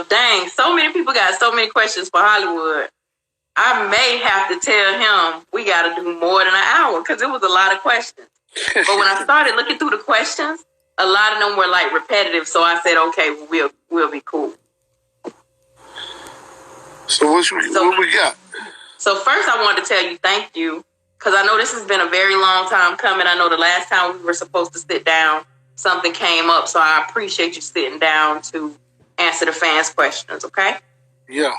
Dang, so many people got so many questions for Hollywood. I may have to tell him we got to do more than an hour because it was a lot of questions. But when I started looking through the questions, a lot of them were like repetitive. So I said, okay, we'll be cool. So what we got? So first I wanted to tell you thank you because I know this has been a very long time coming. I know the last time we were supposed to sit down, something came up. So I appreciate you sitting down to answer the fans' questions, okay? Yeah.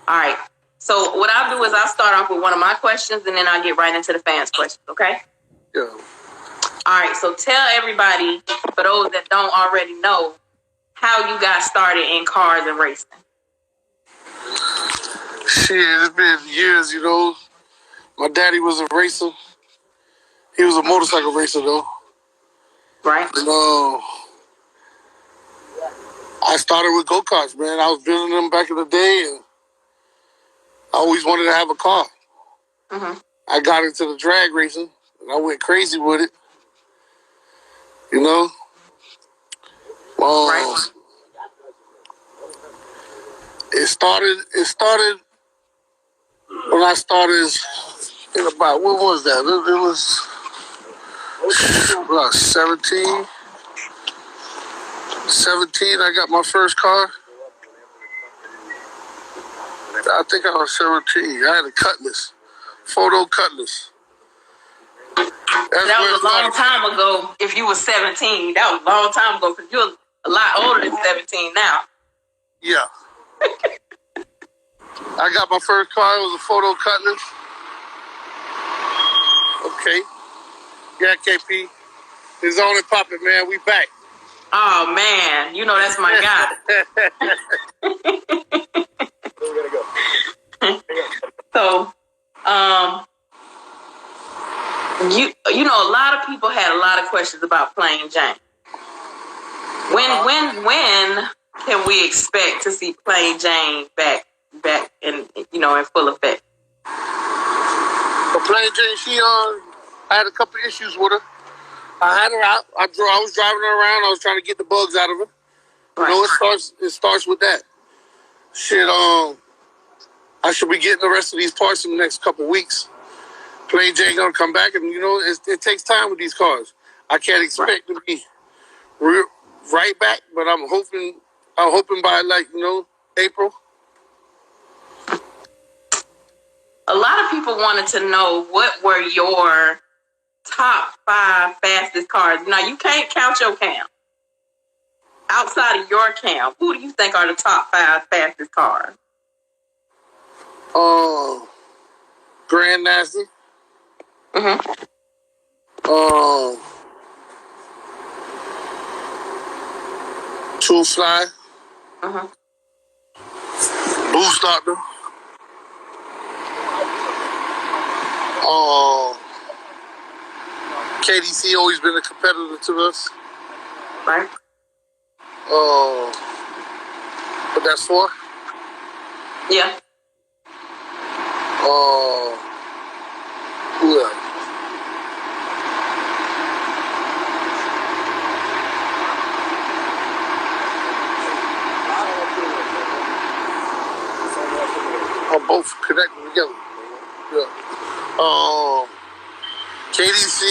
All right. So what I'll do is I'll start off with one of my questions and then I'll get right into the fans' questions, okay? Yeah. All right. So tell everybody, for those that don't already know, how you got started in cars and racing. Shit, it's been years, you know. My daddy was a racer. He was a motorcycle racer, though. Right. And, I started with go-karts, man. I was building them back in the day, and I always wanted to have a car. Mm-hmm. I got into the drag racing, and I went crazy with it. You know? Right. It started when I started in about, what was that? It was about 17. 17, I got my first car. I think I was 17. I had a Cutlass, photo Cutlass. That was a long time ago. If you were 17, that was a long time ago because you're a lot older than 17 now. Yeah. I got my first car. It was a photo Cutlass. Okay. Yeah, KP. It's on and popping, man. We back. Oh, man. You know that's my guy. Where we gotta go? So, you know, a lot of people had a lot of questions about Plain Jane. When can we expect to see Plain Jane back in, you know, in full effect? But Plain Jane, I had a couple of issues with her. I had her out. I was driving her around. I was trying to get the bugs out of her. Right. You know, it starts with that. Shit, I should be getting the rest of these parts in the next couple of weeks. Plain Jane gonna come back, and you know, it takes time with these cars. I can't expect to be right back, but I'm hoping by, like, you know, April. A lot of people wanted to know what were your top 5 fastest cars. Now, you can't count your count. Outside of your count, who do you think are the top 5 fastest cars? Grand Nasty. Mm-hmm. Tool Fly. Mm-hmm. Boost Doctor. KDC always been a competitor to us. Right. But that's 4. Yeah. Who else? Both connected together. Yeah. KDC,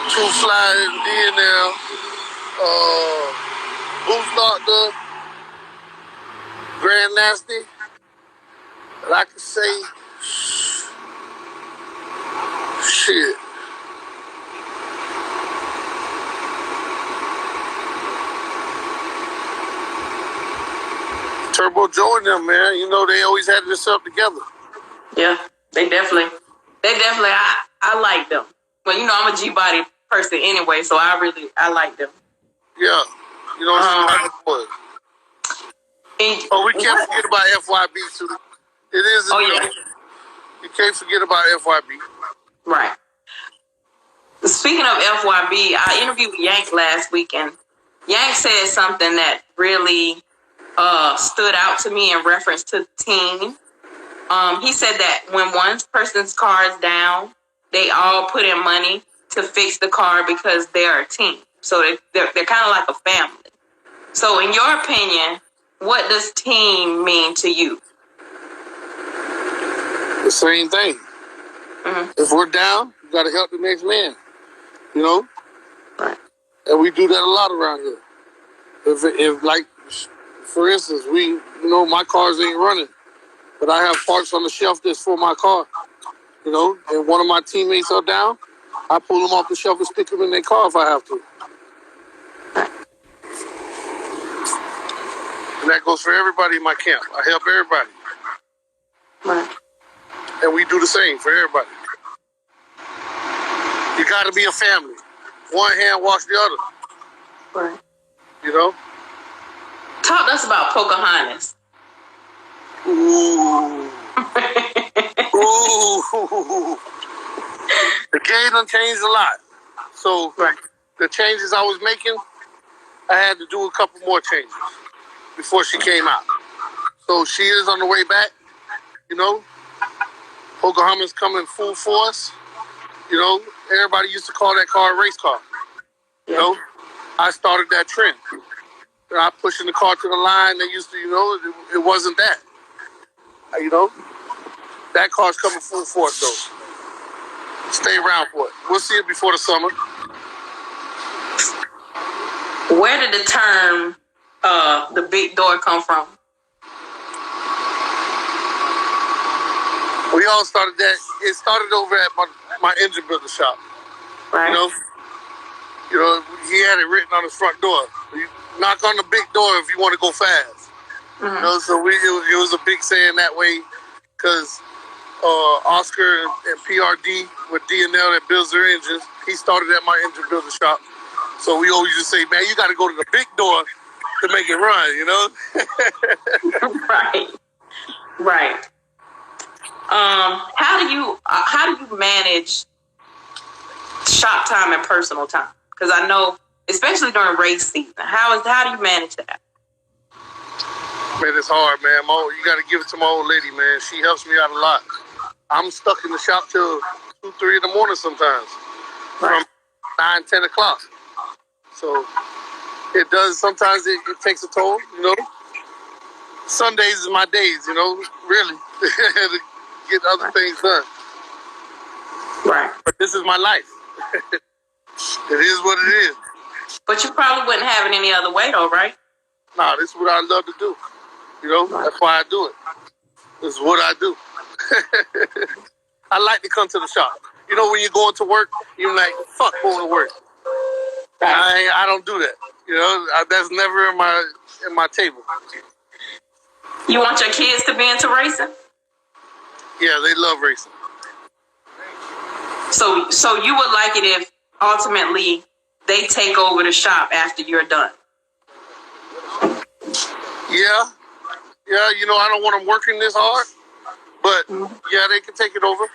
True Fly, DNL, Boost Doctor, Grand Nasty. And I can say, shit. Turbo Joe and them, man. You know, they always had themselves together. Yeah, they definitely, I like them. Well, you know, I'm a G-body person anyway, so I like them. Yeah. You know, we can't forget about FYB, too. It is. Yeah. You can't forget about FYB. Right. Speaking of FYB, I interviewed Yank last week, and Yank said something that really stood out to me in reference to the team. He said that when one person's car is down, they all put in money to fix the car because they're a team. So they're kind of like a family. So in your opinion, what does team mean to you? The same thing. Mm-hmm. If we're down, you got to help the next man. You know? Right. And we do that a lot around here. If like, for instance, my cars ain't running, but I have parts on the shelf that's for my car. You know, and one of my teammates are down, I pull them off the shelf and stick them in their car if I have to. And that goes for everybody in my camp. I help everybody. Right. And we do the same for everybody. You got to be a family. One hand wash the other. Right. You know? Talk to us about Pocahontas. Ooh. Ooh. The game done changed a lot. So right. The changes I was making, I had to do a couple more changes before she came out. So she is on the way back, you know. Pocahontas coming full force. You know, everybody used to call that car a race car. You know, I started that trend. I pushing the car to the line. They used to, you know, it wasn't that. You know, that car's coming full force though. Stay around for it. We'll see it before the summer. Where did the term the big door come from? We all started that. It started over at my engine builder shop. Right. You know, he had it written on his front door. You knock on the big door if you want to go fast. Mm-hmm. You know, so it was a big saying that way because Oscar and PRD with D&L that builds their engines, he started at my engine builder shop. So we always just say, man, you got to go to the big door to make it run, you know? Right. Right. How do you manage shop time and personal time? Because I know, especially during race season, how do you manage that? Man, it's hard, man. You got to give it to my old lady, man. She helps me out a lot. I'm stuck in the shop till 2, 3 in the morning sometimes, right. From 9, 10 o'clock. So it does. Sometimes it takes a toll, you know. Sundays is my days, you know, really, to get other things done. Right. But this is my life. It is what it is. But you probably wouldn't have it any other way, though, right? Nah, this is what I love to do. You know, right. That's why I do it. This is what I do. I like to come to the shop. You know, when you're going to work, you're like, fuck going to work. Right. I don't do that. You know, that's never in my table. You want your kids to be into racing? Yeah, they love racing. So you would like it if ultimately they take over the shop after you're done? Yeah, you know, I don't want them working this hard, but yeah, they can take it over.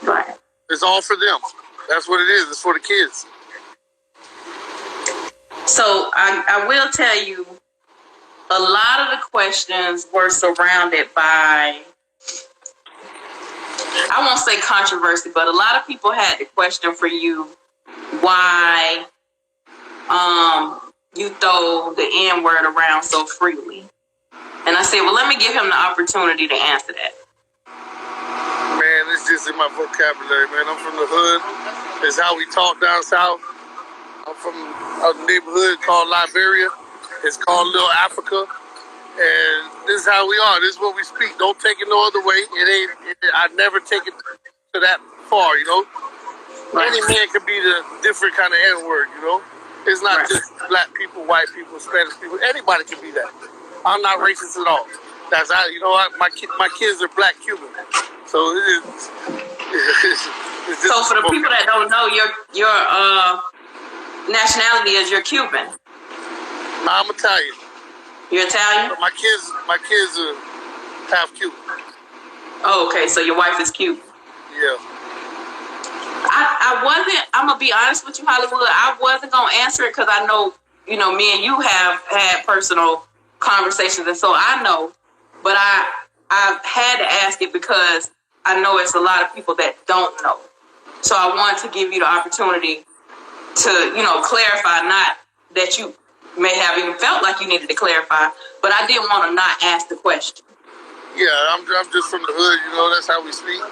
Right. It's all for them. That's what it is. It's for the kids. So I will tell you, a lot of the questions were surrounded by, I won't say controversy, but a lot of people had the question for you why you throw the N-word around so freely. And I said, well, let me give him the opportunity to answer that. Man, it's just in my vocabulary, man. I'm from the hood. It's how we talk down south. I'm from a neighborhood called Liberia. It's called Little Africa. And this is how we are. This is what we speak. Don't take it no other way. I never take it to that far, you know? Right. Any man can be the different kind of N-word, you know? It's not just black people, white people, Spanish people. Anybody can be that. I'm not racist at all. That's how, you know what? My kids are black Cuban. So it's just so for the people that don't know, your nationality is you're Cuban. No, I'm Italian. You're Italian? But my kids are half Cuban. Oh, okay. So your wife is Cuban. Yeah. I wasn't, I'm going to be honest with you, Hollywood, I wasn't going to answer it because I know, you know, me and you have had personal conversations, and so I know, but I had to ask it because I know it's a lot of people that don't know. So I want to give you the opportunity to, you know, clarify, not that you may have even felt like you needed to clarify, but I didn't want to not ask the question. Yeah, I'm just from the hood, you know, that's how we speak.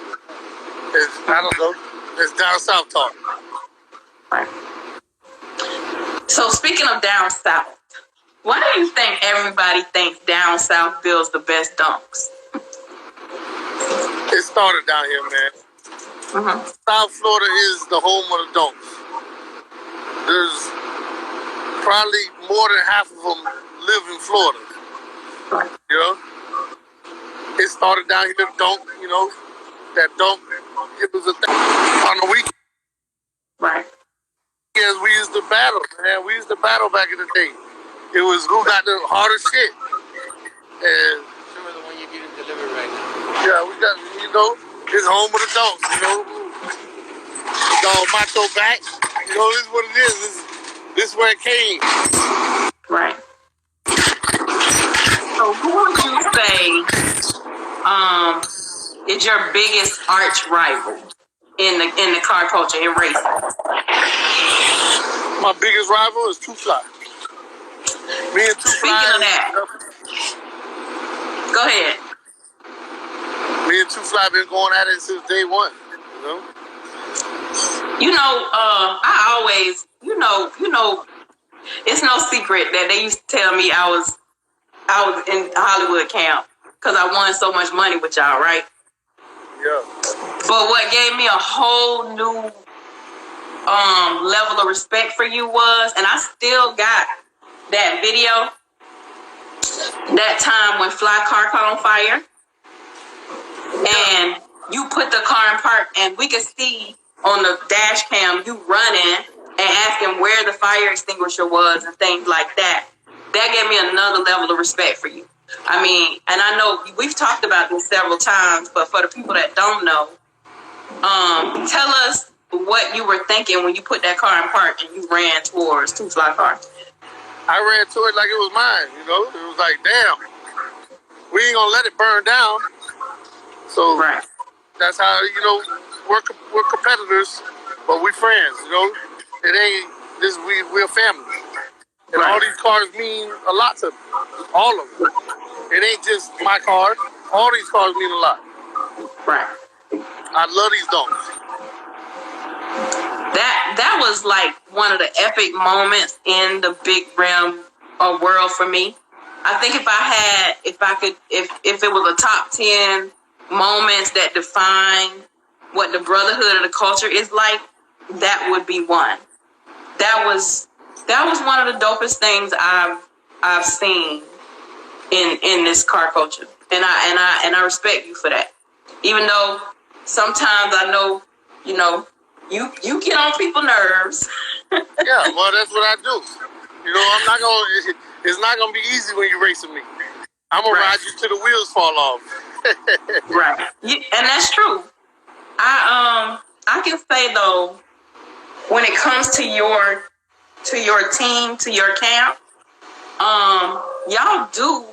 I don't know. It's down south talk. Right. So speaking of down south, why do you think everybody thinks down south builds the best dunks? It started down here, man. Mm-hmm. South Florida is the home of the dunks. There's probably more than half of them live in Florida. Right. You know? It started down here, dunk, you know, that dunk, it was a thing on the weekend. Right. Yes, we used to battle, man. We used to battle back in the day. It was who got the hardest shit. And some of the one you're getting delivered right now. Yeah, we got, you know, it's home of the dunks, you know. Dog macho back. You know, this is what it is. This is where it came. Right. So who would you say is your biggest arch rival in the car culture, in racing? My biggest rival is Two Fly. Me and Two Fly. Speaking of that, go ahead. Me and Two Fly been going at it since day one. You know. I always, it's no secret that they used to tell me I was in Hollywood camp because I won so much money with y'all, right? Yeah. But what gave me a whole new level of respect for you was, and I still got that video, that time when Fly car caught on fire, and you put the car in park, and we could see on the dash cam you running and asking where the fire extinguisher was and things like that. That gave me another level of respect for you. I mean, and I know we've talked about this several times, but for the people that don't know, tell us what you were thinking when you put that car in park and you ran towards Two Fly car. I ran to it like it was mine, you know? It was like, damn, we ain't gonna let it burn down. So right. That's how, you know, we're competitors, but we friends, you know? It ain't, we're family. And right. All these cars mean a lot to me. All of them. It ain't just my car. All these cars mean a lot. Right. I love these dunks. That was like one of the epic moments in the big rim world for me. I think if it was a top 10 moments that define what the brotherhood of the culture is like, that would be one. That was one of the dopest things I've seen in this car culture, and I respect you for that. Even though sometimes I know, you know, you get on people's nerves. Yeah, well, that's what I do. You know, it's not gonna be easy when you're racing me. I'm gonna ride you till the wheels fall off. Right, and that's true. I can say though, when it comes to your team, to your camp, y'all do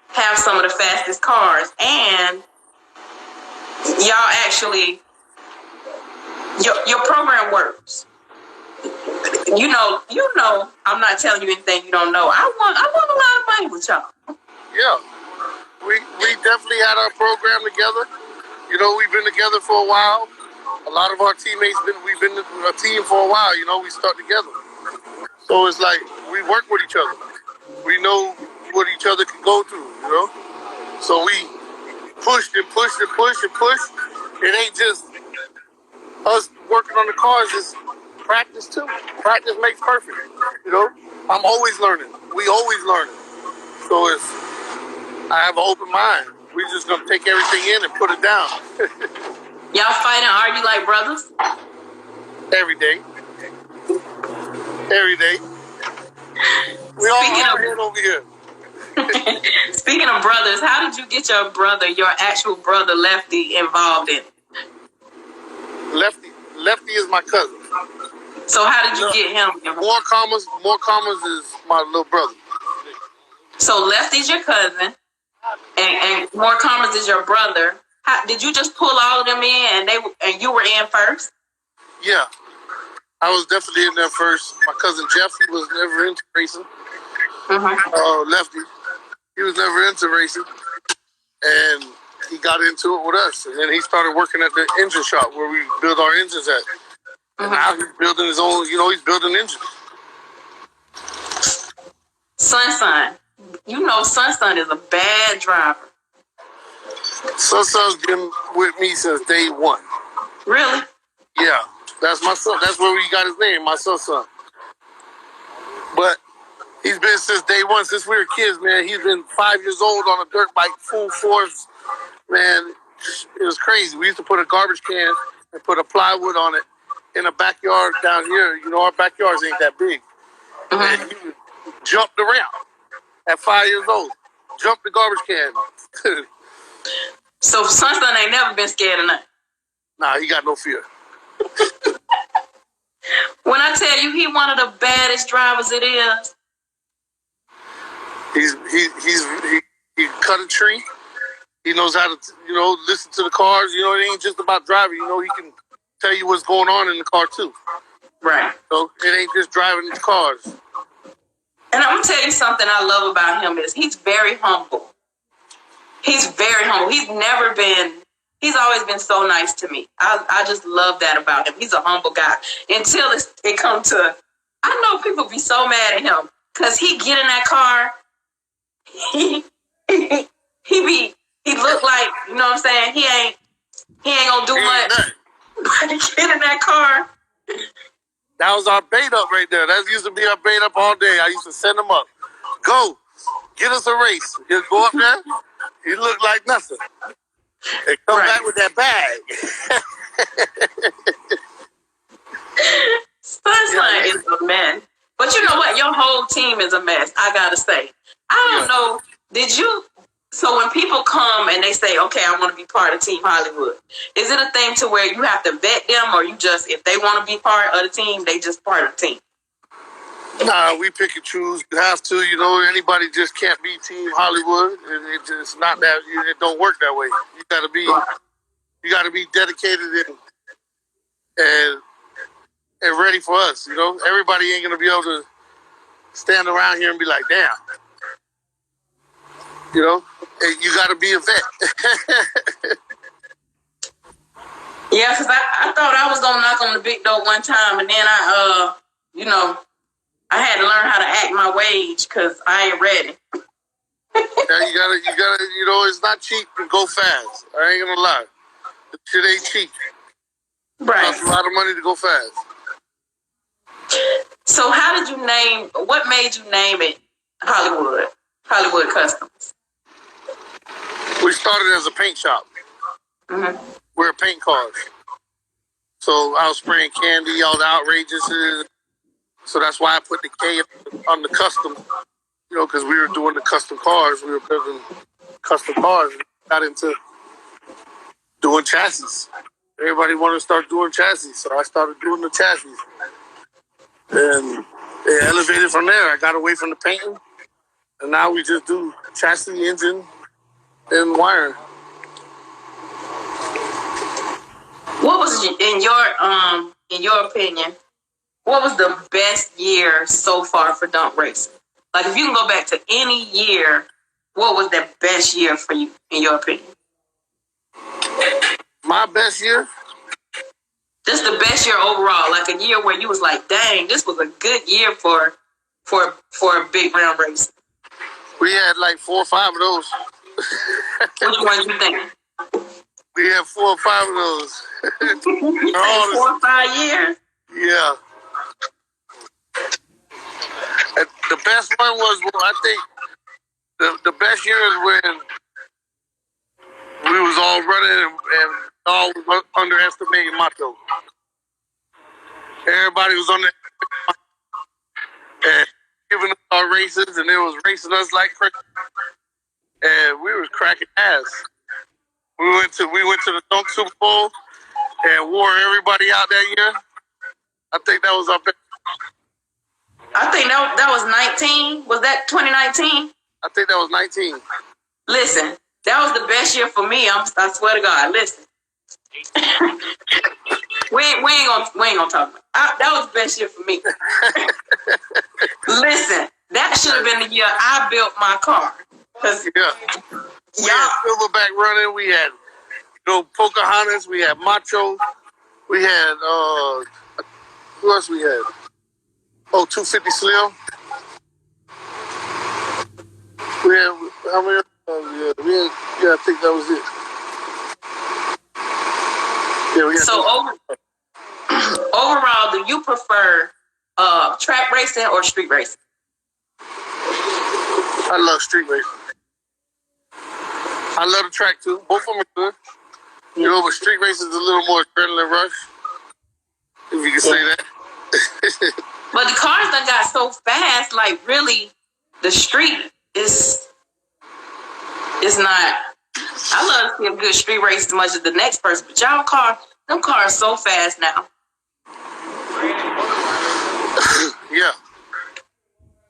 have some of the fastest cars, and y'all actually, your program works. You know, I'm not telling you anything you don't know. I won a lot of money with y'all. Yeah, we definitely had our program together. You know, we've been together for a while. A lot of our teammates we've been a team for a while. You know, we stuck together. So it's like we work with each other. We know what each other can go through. You know, so we pushed and pushed and pushed and pushed. It ain't just us working on the cars. It's practice too. Practice makes perfect. You know, I'm always learning. We always learning. So I have an open mind. We're just gonna take everything in and put it down. Y'all fight and argue like brothers? Every day. Every day. We all hard over here. Speaking of brothers, how did you get your actual brother Lefty, involved in it? Lefty is my cousin. So how did you get him involved? More commas is my little brother. So Lefty's your cousin, and More Commas is your brother. Did you just pull all of them in, and you were in first? Yeah, I was definitely in there first. My cousin Jeff, he was never into racing. Lefty. He was never into racing, and he got into it with us. And then he started working at the engine shop where we build our engines at. And now he's building his own. He's building engines. Sun. Sun is a bad driver. Sun's been with me since day one. Really? Yeah, that's my son. That's where we got his name, my son. But he's been since day one, since we were kids, man. He's been 5 years old on a dirt bike, full force. Man, it was crazy. We used to put a garbage can and put a plywood on it in a backyard down here. Our backyards ain't that big. And he would jump the ramp at 5 years old. Jump the garbage can. So Sun ain't never been scared of nothing. Nah, he got no fear. When I tell you he one of the baddest drivers it is. He cut a tree. He knows how to listen to the cars. It ain't just about driving. He can tell you what's going on in the car too. Right. So it ain't just driving the cars. And I'm gonna tell you something I love about him is he's very humble. He's very humble. He's always been so nice to me. I just love that about him. He's a humble guy. Until it comes to, I know people be so mad at him because he get in that car. He look like, you know what I'm saying? He ain't gonna do much. But he get in that car. That was our bait up right there. That used to be our bait up all day. I used to send him up. Go, get us a race. He'll go up there. He looked like nothing. And come back with that bag. Sun is a mess. But you know what? Your whole team is a mess, I gotta say. I don't know. So when people come and they say, okay, I want to be part of Team Hollywood, is it a thing to where you have to vet them, or you just, if they want to be part of the team, they just part of the team? Nah, we pick and choose. You have to, anybody just can't be Team Hollywood. It's not that, it don't work that way. You gotta be dedicated and ready for us, Everybody ain't gonna be able to stand around here and be like, damn. You gotta be a vet. Yeah, because I thought I was gonna knock on the big door one time, and then I had to learn how to act my wage because I ain't ready. Yeah, you gotta, it's not cheap to go fast. I ain't gonna lie. The shit ain't cheap. Right. It costs a lot of money to go fast. So what made you name it Hollywood Kustoms? We started as a paint shop. We're paint cars. So I was spraying candy, all the outrageous. So that's why I put the K on the custom, because we were doing the custom cars. We were building custom cars. We got into doing chassis. Everybody wanted to start doing chassis. So I started doing the chassis. And it elevated from there. I got away from the painting. And now we just do chassis, engine, and wiring. What was, in your opinion, what was the best year so far for dump racing? Like, if you can go back to any year, what was the best year for you, in your opinion? My best year? Just the best year overall, like a year where you was like, dang, this was a good year for a big round race. We had like 4 or 5 of those. Which ones you think? We had 4 or 5 of those. 4 or 5 years? Yeah. And the best one was, I think, the best year is when we was all running and all was underestimating Macho. Everybody was on and giving us our races, and they was racing us like crazy. And we was cracking ass. We went to the Dunk Super Bowl and wore everybody out that year. I think that was our best. I think that was 19. Was that 2019? I think that was 19. Listen, that was the best year for me. I swear to God. Listen, we ain't gonna talk about it. That was the best year for me. Listen, That should have been the year I built my car. Cause we had Silverback running. We had Pocahontas. We had Macho. We had who else we had? 250 Slim. We had how many? I think that was it. Yeah, we had so overall, do you prefer track racing or street racing? I love street racing. I love the track too. Both of them are good. But street racing is a little more adrenaline rush, if you can say that. But the cars done got so fast, like really, the street is not. I love to see a good street race as much as the next person, but them cars so fast now. Yeah.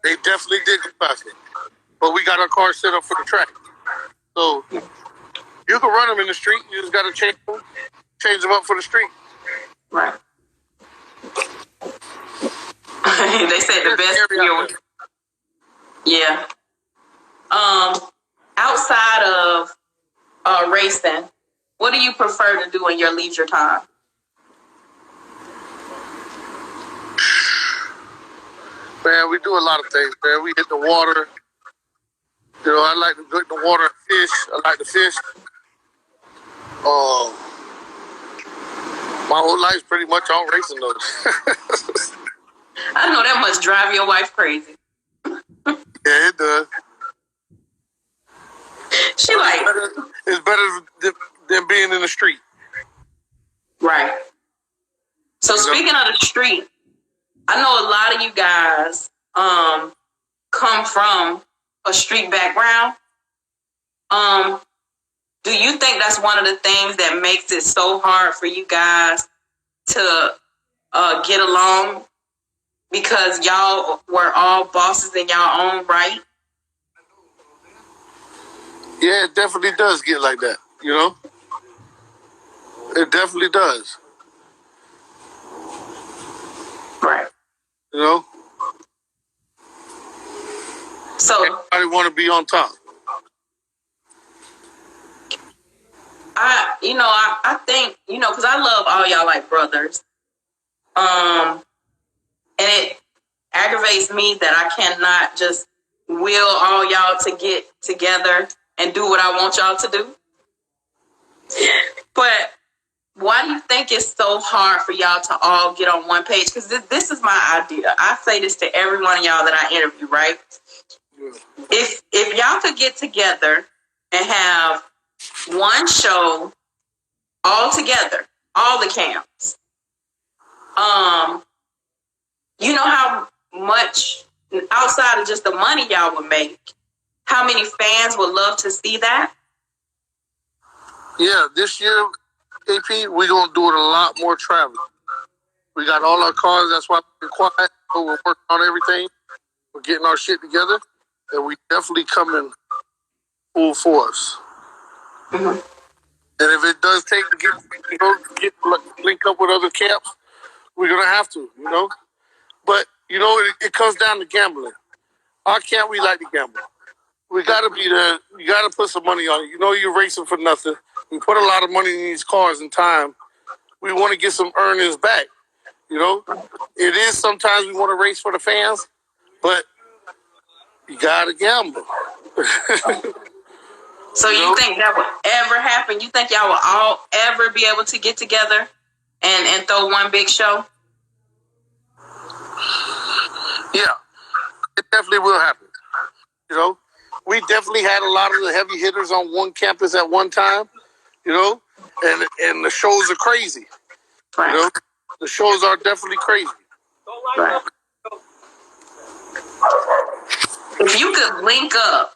They definitely did get faster. But we got our car set up for the track. So you can run them in the street. You just got to change them up for the street. Right. They said the best fuel. Yeah. Outside of racing, what do you prefer to do in your leisure time? Man, we do a lot of things, man. We hit the water. I like to go in the water and fish. I like to fish. My whole life's pretty much on racing, though. I know that must drive your wife crazy. Yeah, it does. She like... It's better than being in the street. Right. So speaking of the street, I know a lot of you guys come from a street background. Do you think that's one of the things that makes it so hard for you guys to get along because y'all were all bosses in y'all own right? Yeah, it definitely does get like that, It definitely does. Right. So everybody want to be on top. I think, because I love all y'all like brothers. And it aggravates me that I cannot just will all y'all to get together and do what I want y'all to do. But why do you think it's so hard for y'all to all get on one page? Because this is my idea. I say this to every one of y'all that I interview, right? If y'all could get together and have one show all together, all the camps, you know how much outside of just the money y'all would make, how many fans would love to see that? Yeah, this year, AP, we're going to do it a lot more traveling. We got all our cars. That's why we're quiet. We're working on everything. We're getting our shit together. And we definitely coming full force. Mm-hmm. And if it does take to get link up with other camps, we're going to have to, But, it comes down to gambling. Our camp, we like to gamble. We got to be there. You got to put some money on it. You're racing for nothing. We put a lot of money in these cars and time. We want to get some earnings back. It is sometimes we want to race for the fans, but you got to gamble. So you think that would ever happen? You think y'all will all ever be able to get together and throw one big show? Yeah, it definitely will happen. We definitely had a lot of the heavy hitters on one campus at one time, and the shows are crazy. Right. The shows are definitely crazy. Right. If you could link up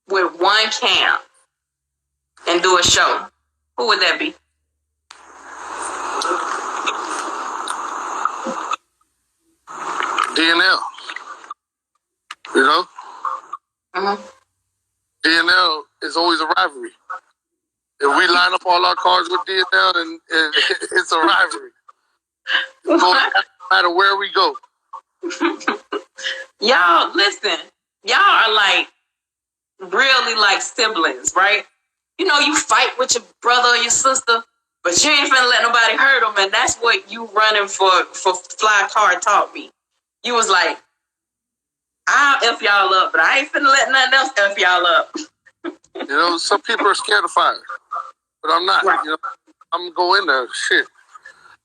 with one camp and do a show, who would that be? DNL. Mm-hmm. DNL is always a rivalry. If we line up all our cars with DNL, and it's a rivalry. No matter where we go. Y'all, listen. Y'all are like really like siblings, right? You know, you fight with your brother or your sister, but you ain't finna let nobody hurt them, and that's what you running for Fly Car taught me. You was like, I'll F y'all up, but I ain't finna let nothing else F y'all up. You know, some people are scared of fire, but I'm not. Right. You know, I'm gonna go in there. Shit.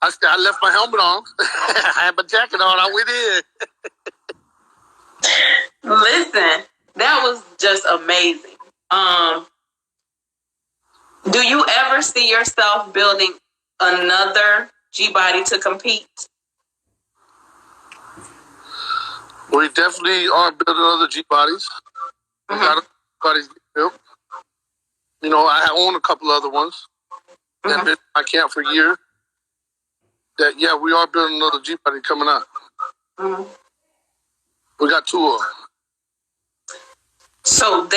I left my helmet on. I had my jacket on. I went in. Listen, that was just amazing. Do you ever see yourself building another G-Body to compete? We definitely are building other G-Bodies. We got other G-Bodies built. You know, I own a couple other ones that have been in my camp for years. That, yeah, we are building another G-Body coming up. We got 2 of them. So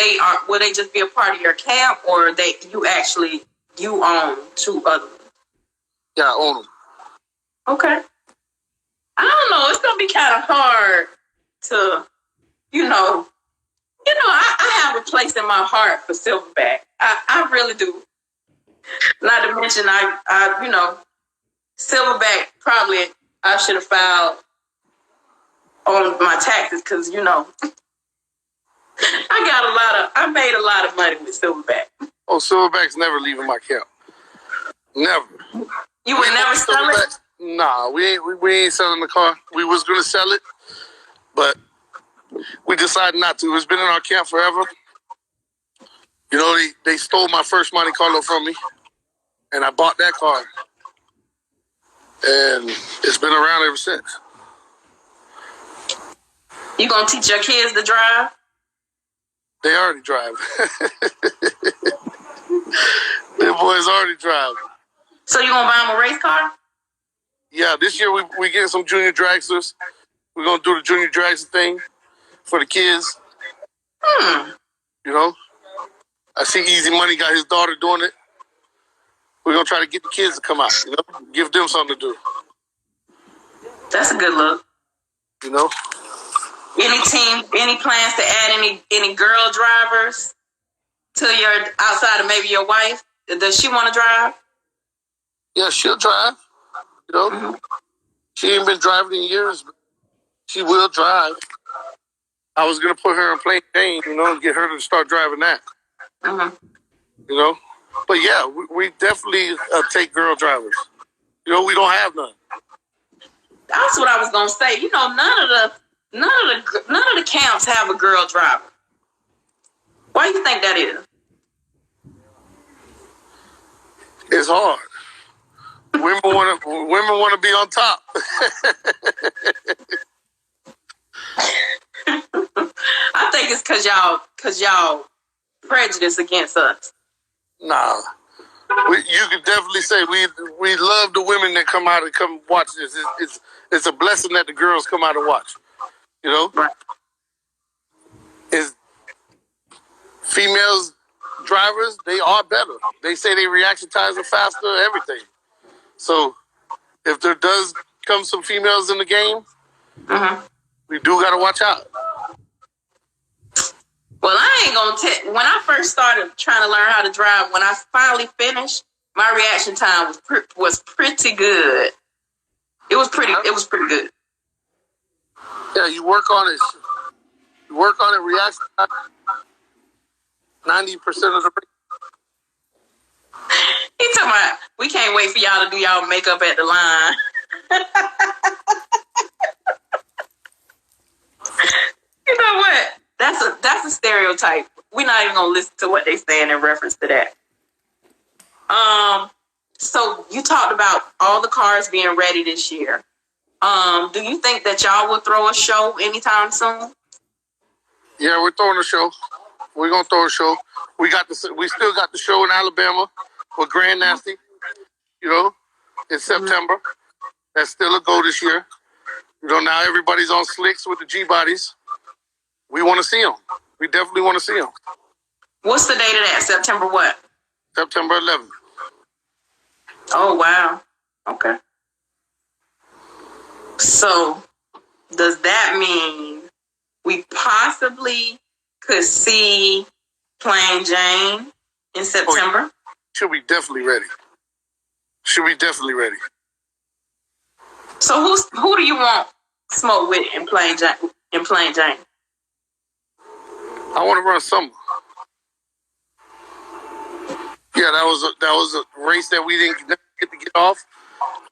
will they just be a part of your camp, or you own 2 other ones? Yeah, I own them. Okay. I don't know. It's gonna be kind of hard to, I have a place in my heart for Silverback. I really do. Not to mention, Silverback probably I should have filed on my taxes because I made a lot of money with Silverback. Oh, Silverback's never leaving my camp. Never. You would never sell it? Nah, we ain't selling the car. We was gonna sell it, but we decided not to. It's been in our camp forever. You know, they stole my first Monte Carlo from me, and I bought that car, and it's been around ever since. You gonna teach your kids to drive? They already drive. Them boys already drive. So you gonna buy them a race car? Yeah, this year we getting some junior dragsters. We're gonna do the junior dragster thing for the kids. You know, I see Easy Money got his daughter doing it. We're gonna try to get the kids to come out. You know, give them something to do. That's a good look. You know. Any plans to add any girl drivers to your outside of maybe your wife? Does she want to drive? Yeah, she'll drive. You know, she ain't been driving in years, but she will drive. I was gonna put her in Plain Jane, you know, and get her to start driving that. You know, but yeah, we definitely take girl drivers. You know, we don't have none. That's what I was gonna say. You know, none of the camps have a girl driver. Why do you think that is? It's hard. Women want to be on top. I think it's cause y'all prejudice against us. Nah, you can definitely say we love the women that come out and come watch this. It's a blessing that the girls come out and watch. You know, Right. Is females drivers, they are better. They say their reaction times are faster, everything. So if there does come some females in the game, we do got to watch out. Well, I ain't gonna when I first started trying to learn how to drive, when I finally finished, my reaction time was pretty good. It was pretty good. Yeah, you work on it. You work on it, reaction time. 90% of the race. He talking about, we can't wait for y'all to do y'all makeup at the line. You know what? That's a stereotype. We're not even gonna listen to what they saying in reference to that. So you talked about all the cars being ready this year. Do you think that y'all will throw a show anytime soon? Yeah, we're throwing a show. We're gonna throw a show. We still got the show in Alabama for Grand Nasty. You know, in September. That's still a go this year. You know, now everybody's on slicks with the G-bodies. We want to see them. We definitely want to see them. What's the date of that? September what? September 11th. Oh, wow. Okay. So does that mean we possibly could see Plain Jane in September? She'll be definitely ready. She'll be definitely ready. So who do you want smoke with in Plain Jane? I want to run Summer. Yeah, that was a race that we didn't get to get off.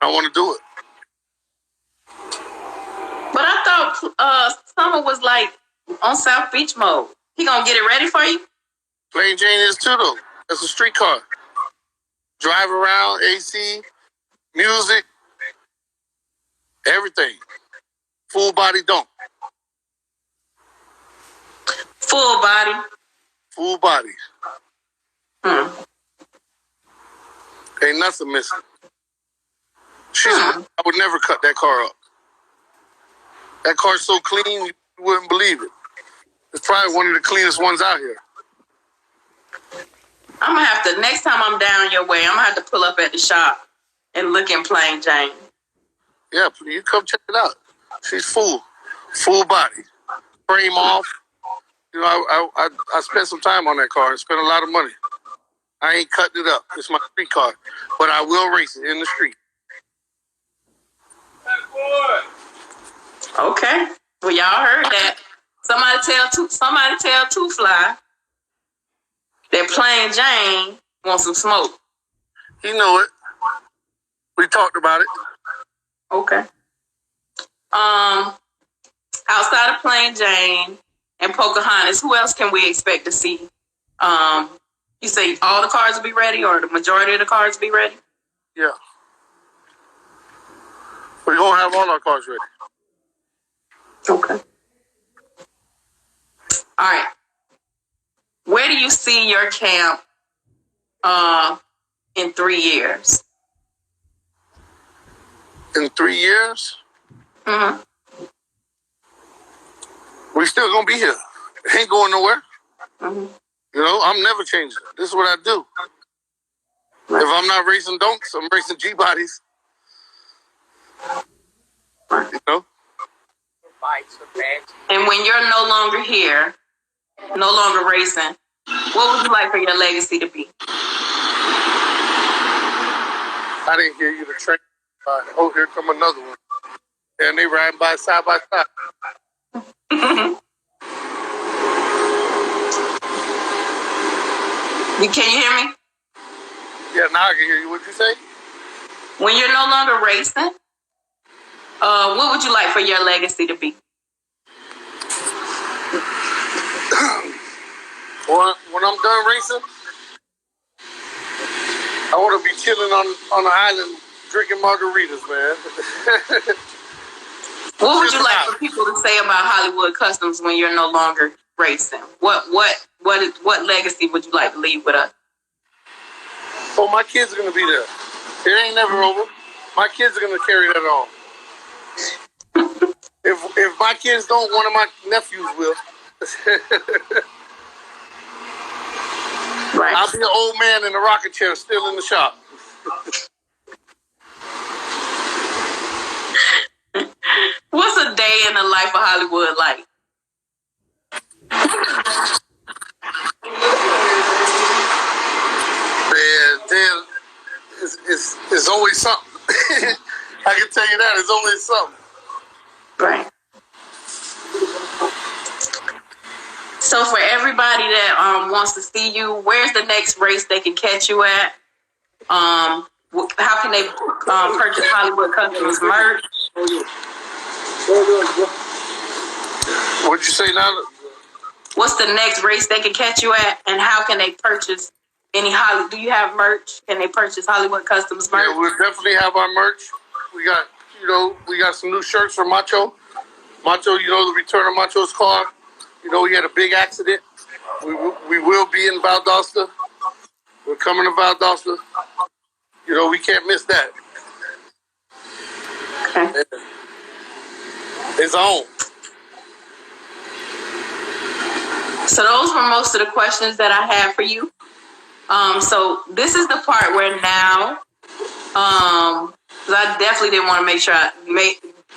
I want to do it. But I thought Summer was like on South Beach mode. He gonna get it ready for you? Plain Jane is too, though. That's a street car. Drive around, AC, music, everything. Full body don't. Full body. Full body. Ain't nothing missing. I would never cut that car up. That car's so clean, you wouldn't believe it. It's probably one of the cleanest ones out here. I'm gonna have to, next time I'm down your way, I'm gonna have to pull up at the shop and look in Plain Jane. Yeah, you come check it out. She's full body. Frame off. You know, I spent some time on that car. I spent a lot of money. I ain't cutting it up. It's my street car. But I will race it in the street. Okay. Well, y'all heard that. Somebody tell Two Fly that Plain Jane wants some smoke. He know it. We talked about it. Okay. Outside of Plain Jane and Pocahontas, who else can we expect to see? You say all the cars will be ready, or the majority of the cars will be ready? Yeah. We're going to have all our cars ready. Okay. All right. Where do you see your camp in 3 years? In 3 years? Mm-hmm. We still going to be here. Ain't going nowhere. Mm-hmm. You know, I'm never changing. This is what I do. Right. If I'm not racing donks, I'm racing G-bodies. You know? And when you're no longer here, no longer racing, what would you like for your legacy to be? I didn't hear you. The train. Oh, here come another one. And they riding by side by side. Can you hear me? Yeah, now I can hear you. What'd you say? When you're no longer racing, what would you like for your legacy to be? When I'm done racing, I want to be chilling on the island drinking margaritas, man. What would you like for people to say about Hollywood Kustoms when you're no longer racing? What legacy would you like to leave with us? Oh, my kids are going to be there. It ain't never over. My kids are going to carry that on. If my kids don't, one of my nephews will. Right. I'll be an old man in a rocking chair still in the shop. What's a day in the life of Hollywood like? Man, it's always something. I can tell you that. It's always something. Right. So for everybody that wants to see you, where's the next race they can catch you at? How can they purchase Hollywood Kustoms merch? What'd you say now? What's the next race they can catch you at, and how can they purchase any Hollywood? Do you have merch? Can they purchase Hollywood Kustoms merch? Yeah, we'll definitely have our merch. We got some new shirts from Macho. Macho, the return of Macho's car. He had a big accident. We will be in Valdosta. We're coming to Valdosta. We can't miss that. Okay. It's on. So those were most of the questions that I had for you. So this is the part where now, because I definitely didn't want to make sure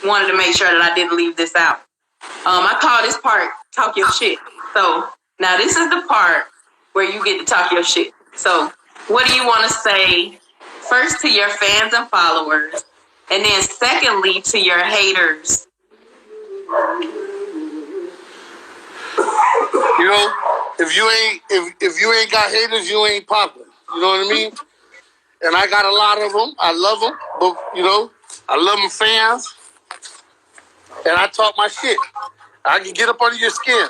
wanted to make sure that I didn't leave this out. I call this part "Talk Your Shit." So now this is the part where you get to talk your shit. So what do you want to say first to your fans and followers, and then secondly to your haters? You know, if you ain't got haters, you ain't popping. You know what I mean? And I got a lot of them. I love them, but you know, I love my fans, and I talk my shit. I can get up under your skin,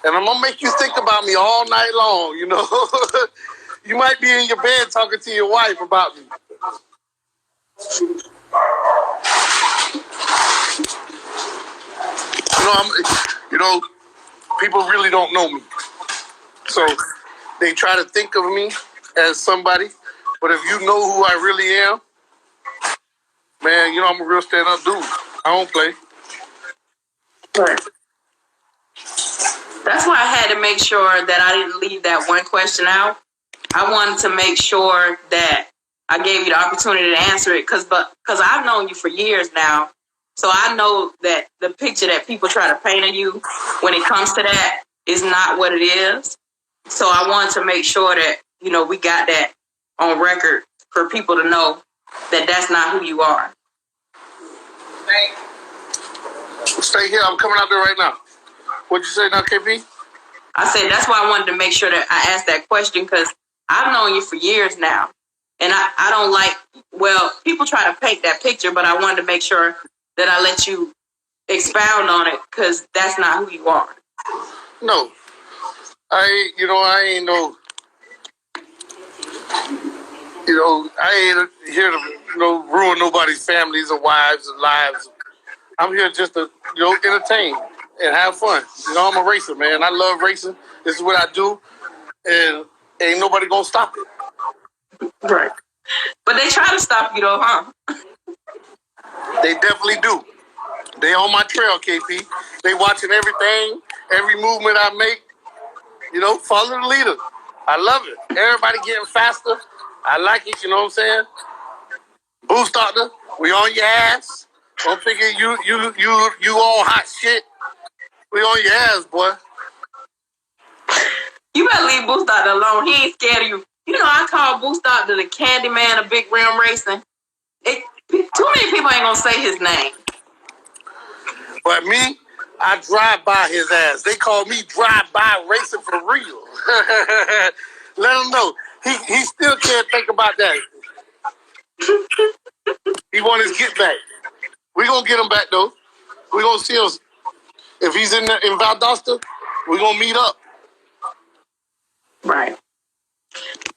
and I'm gonna make you think about me all night long. You know, you might be in your bed talking to your wife about me. You know, people really don't know me, so they try to think of me as somebody. But if you know who I really am, man, you know I'm a real stand-up dude. I don't play. Right. That's why I had to make sure that I didn't leave that one question out. I wanted to make sure that I gave you the opportunity to answer it because I've known you for years now. So I know that the picture that people try to paint of you when it comes to that is not what it is. So I wanted to make sure that, you know, we got that on record for people to know that that's not who you are. Stay here. I'm coming out there right now. What'd you say now, KP? I said that's why I wanted to make sure that I asked that question because I've known you for years now. And I don't like, well, people try to paint that picture, but I wanted to make sure that I let you expound on it because that's not who you are. No. I ain't no, I ain't here to, ruin nobody's families or wives and lives. I'm here just to, entertain and have fun. I'm a racer, man. I love racing. This is what I do. And ain't nobody gonna stop it. Right. But they try to stop you though, huh? They definitely do. They on my trail, KP. They watching everything, every movement I make. Follow the leader. I love it. Everybody getting faster. I like it, you know what I'm saying? Boost Doctor, we on your ass. Don't figure you all hot shit. We on your ass, boy. You better leave Boost Doctor alone. He ain't scared of you. I call Boost Doctor the candy man of big rim racing. Too many people ain't gonna say his name. But me, I drive by his ass. They call me drive-by racing for real. Let him know. He still can't think about that. He want his get back. We gonna get him back though. We gonna see him. If he's in Valdosta, we gonna meet up. Right.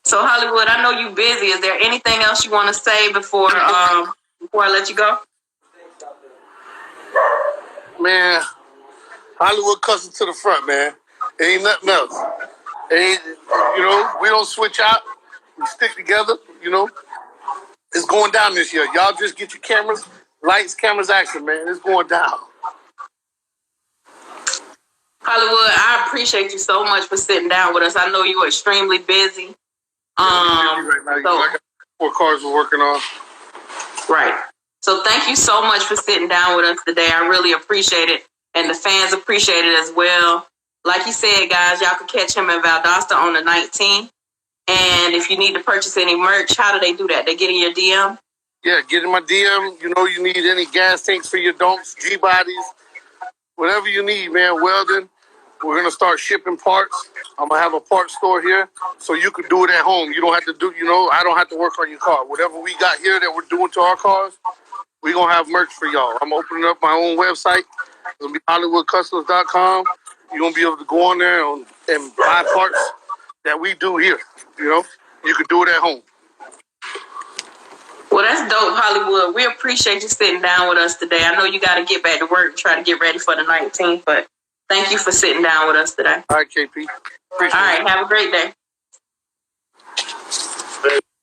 So Hollywood, I know you busy. Is there anything else you want to say before I let you go? Man, Hollywood Customs to the front, man. Ain't nothing else. We don't switch out. We stick together, It's going down this year. Y'all just get your cameras, lights, cameras, action, man. It's going down. Hollywood, I appreciate you so much for sitting down with us. I know you are extremely busy. Right now, I got 4 cars we're working on. Right. So thank you so much for sitting down with us today. I really appreciate it. And the fans appreciate it as well. Like you said, guys, y'all can catch him in Valdosta on the 19th. And if you need to purchase any merch, how do they do that? They get in your DM? Yeah, get in my DM. You need any gas tanks for your donks, G-bodies, whatever you need, man. Welding. We're going to start shipping parts. I'm going to have a parts store here so you can do it at home. You don't have to I don't have to work on your car. Whatever we got here that we're doing to our cars, we're going to have merch for y'all. I'm opening up my own website. It's going to be HollywoodCustoms.com. You're going to be able to go on there and buy parts that we do here. You can do it at home. Well, that's dope, Hollywood. We appreciate you sitting down with us today. I know you got to get back to work and try to get ready for the 19th, but thank you for sitting down with us today. All right, KP. Appreciate it. All right, have a great day.